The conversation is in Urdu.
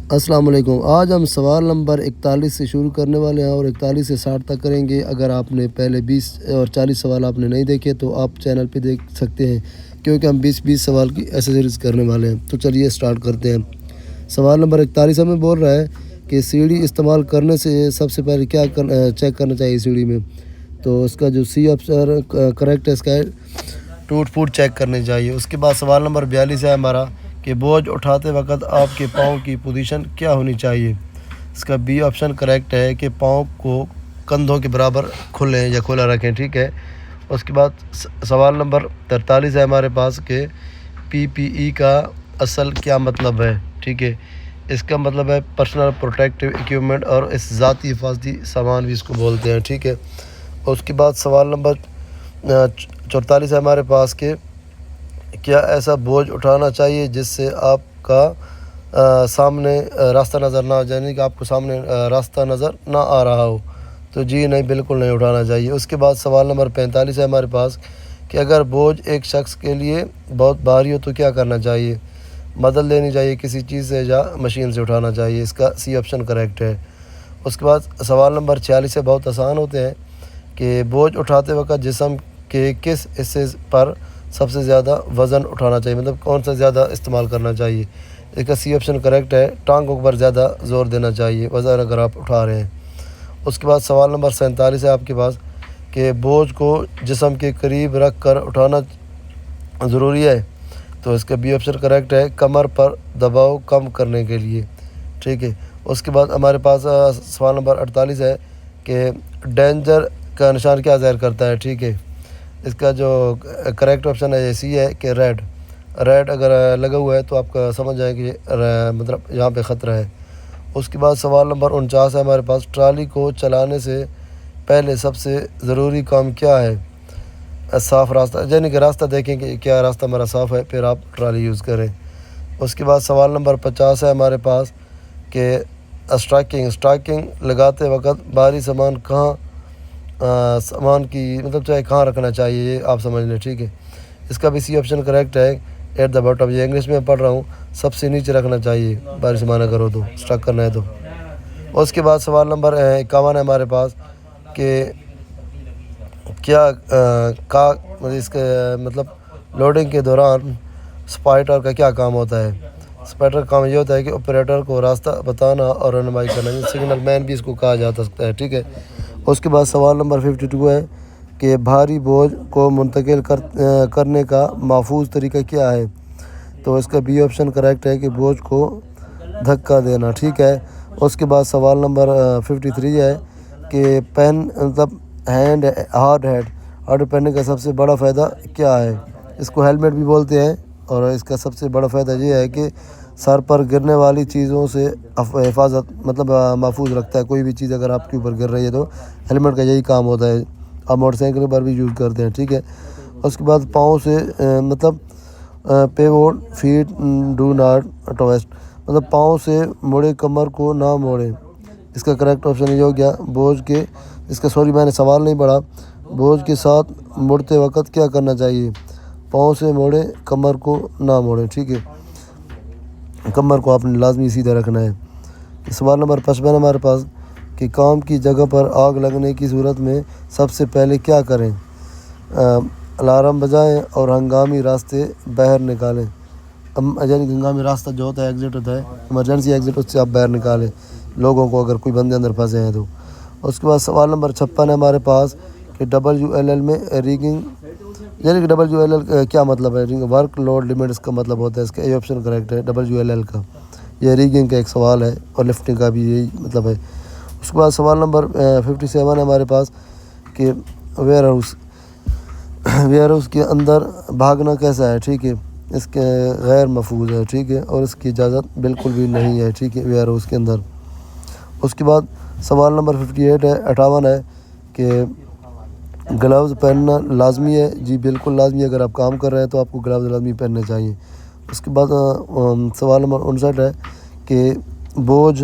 السلام علیکم۔ آج ہم سوال نمبر 41 سے شروع کرنے والے ہیں اور 41 سے 60 تک کریں گے۔ اگر آپ نے پہلے 20 اور 40 سوال آپ نے نہیں دیکھے تو آپ چینل پہ دیکھ سکتے ہیں، کیونکہ ہم 20 سوال کی ایکسرسائز کرنے والے ہیں۔ تو چلیے سٹارٹ کرتے ہیں۔ سوال نمبر 41 ہمیں بول رہا ہے کہ سیڑھی استعمال کرنے سے سب سے پہلے کیا چیک کرنا چاہیے سیڑھی میں۔ تو اس کا جو سی آپشن کریکٹ ہے، اس کا ٹوٹ پھوٹ چیک کرنی چاہیے۔ اس کے بعد سوال نمبر 42 ہے ہمارا کہ بوجھ اٹھاتے وقت آپ کے پاؤں کی پوزیشن کیا ہونی چاہیے۔ اس کا بی آپشن کریکٹ ہے کہ پاؤں کو کندھوں کے برابر کھلیں یا کھلا رکھیں، ٹھیک ہے۔ اس کے بعد سوال نمبر 43 ہے ہمارے پاس کہ پی پی ای کا اصل کیا مطلب ہے، ٹھیک ہے۔ اس کا مطلب ہے پرسنل پروٹیکٹیو ایکوپمنٹ، اور اس ذاتی حفاظتی سامان بھی اس کو بولتے ہیں، ٹھیک ہے۔ اور اس کے بعد سوال نمبر 44 ہے ہمارے پاس کہ کیا ایسا بوجھ اٹھانا چاہیے جس سے آپ کا سامنے راستہ نظر نہ آ جائے، یعنی کہ آپ کو سامنے راستہ نظر نہ آ رہا ہو۔ تو جی نہیں، بالکل نہیں اٹھانا چاہیے۔ اس کے بعد سوال نمبر 45 ہے ہمارے پاس کہ اگر بوجھ ایک شخص کے لیے بہت بھاری ہو تو کیا کرنا چاہیے۔ مدد لینی چاہیے کسی چیز سے یا مشین سے اٹھانا چاہیے۔ اس کا سی آپشن کریکٹ ہے۔ اس کے بعد سوال نمبر 46 سے بہت آسان ہوتے ہیں کہ بوجھ اٹھاتے وقت جسم کے کس حصے پر سب سے زیادہ وزن اٹھانا چاہیے، مطلب کون سا زیادہ استعمال کرنا چاہیے۔ اس کا سی آپشن کریکٹ ہے، ٹانگوں پر زیادہ زور دینا چاہیے وزن اگر آپ اٹھا رہے ہیں۔ اس کے بعد سوال نمبر 47 ہے آپ کے پاس کہ بوجھ کو جسم کے قریب رکھ کر اٹھانا ضروری ہے۔ تو اس کا بی آپشن کریکٹ ہے، کمر پر دباؤ کم کرنے کے لیے، ٹھیک ہے۔ اس کے بعد ہمارے پاس سوال نمبر 48 ہے کہ ڈینجر کا نشان کیا ظاہر کرتا ہے، ٹھیک ہے۔ اس کا جو کریکٹ آپشن ہے یہ سی ہے کہ ریڈ اگر لگا ہوا ہے تو آپ کا سمجھ جائیں کہ مطلب یہاں پہ خطرہ ہے۔ اس کے بعد سوال نمبر 49 ہے ہمارے پاس، ٹرالی کو چلانے سے پہلے سب سے ضروری کام کیا ہے۔ صاف راستہ، یعنی کہ راستہ دیکھیں کہ کیا راستہ ہمارا صاف ہے، پھر آپ ٹرالی یوز کریں۔ اس کے بعد سوال نمبر 50 ہے ہمارے پاس کہ اسٹاکنگ لگاتے وقت بھاری سامان کی مطلب چاہے کہاں رکھنا چاہیے، یہ آپ سمجھ لیں، ٹھیک ہے۔ اس کا بھی سی آپشن کریکٹ ہے، ایٹ دا باٹم، یہ انگلش میں پڑھ رہا ہوں، سب سے نیچے رکھنا چاہیے بھاری سامان اگر ہو تو، اسٹاک کرنا ہے تو۔ اس کے بعد سوال نمبر 51 ہے ہمارے پاس کہ کیا اس کے مطلب لوڈنگ کے دوران سپائٹر کا کیا کام ہوتا ہے۔ سپائٹر کا کام یہ ہوتا ہے کہ آپریٹر کو راستہ بتانا اور رہنمائی کرنا، سگنل مین بھی اس کو کہا جا سکتا ہے، ٹھیک ہے۔ اس کے بعد سوال نمبر 52 ہے کہ بھاری بوجھ کو منتقل کرنے کا محفوظ طریقہ کیا ہے۔ تو اس کا بی آپشن کریکٹ ہے کہ بوجھ کو دھکا دینا، ٹھیک ہے۔ اس کے بعد سوال نمبر 53 ہے کہ پین مطلب ہارڈ پہننے کا سب سے بڑا فائدہ کیا ہے۔ اس کو ہیلمٹ بھی بولتے ہیں، اور اس کا سب سے بڑا فائدہ یہ ہے کہ سر پر گرنے والی چیزوں سے حفاظت مطلب محفوظ رکھتا ہے۔ کوئی بھی چیز اگر آپ کے اوپر گر رہی ہے تو ہیلمٹ کا یہی کام ہوتا ہے، آپ موٹر سائیکل پر بھی یوز کرتے ہیں، ٹھیک ہے۔ اس کے بعد پاؤں سے مطلب pivot feet do not twist, مطلب پاؤں سے مڑے کمر کو نہ موڑیں۔ اس کا کریکٹ آپشن یہ ہو گیا، بوجھ کے میں نے سوال نہیں پڑھا، بوجھ کے ساتھ مڑتے وقت کیا کرنا چاہیے۔ پاؤں سے موڑیں، کمر کو نہ موڑیں، ٹھیک ہے۔ کمر کو آپ نے لازمی سیدھا رکھنا ہے۔ سوال نمبر 55 ہمارے پاس کہ کام کی جگہ پر آگ لگنے کی صورت میں سب سے پہلے کیا کریں۔ الارم بجائیں اور ہنگامی راستے باہر نکالیں، یعنی ہنگامی راستہ جو ہوتا ہے ایگزٹ ہوتا ہے، ایمرجنسی ایگزٹ، اس سے آپ باہر نکالیں لوگوں کو اگر کوئی بندے اندر پھنسے ہیں تو۔ اس کے بعد سوال نمبر 56 ہے ہمارے پاس کہ WLL میں ریگنگ، یعنی کہ WLL کیا مطلب ہے۔ ورک لوڈ لمٹ اس کا مطلب ہوتا ہے، اس کا اے آپشن کریکٹ ہے WLL کا، یہ ریگنگ کا ایک سوال ہے، اور لفٹنگ کا بھی یہی مطلب ہے۔ اس کے بعد سوال نمبر 57 ہے ہمارے پاس کہ ویئر ہاؤس کے اندر بھاگنا کیسا ہے، ٹھیک ہے۔ اس کے غیر محفوظ ہے، ٹھیک ہے، اور اس کی اجازت بالکل بھی نہیں ہے، ٹھیک ہے، ویئر ہاؤس کے اندر۔ اس کے بعد سوال نمبر 58 ہے کہ گلوز پہننا لازمی ہے۔ جی بالکل لازمی ہے، اگر آپ کام کر رہے ہیں تو آپ کو گلوز لازمی پہننے چاہیے۔ اس کے بعد سوال نمبر 59 ہے کہ بوجھ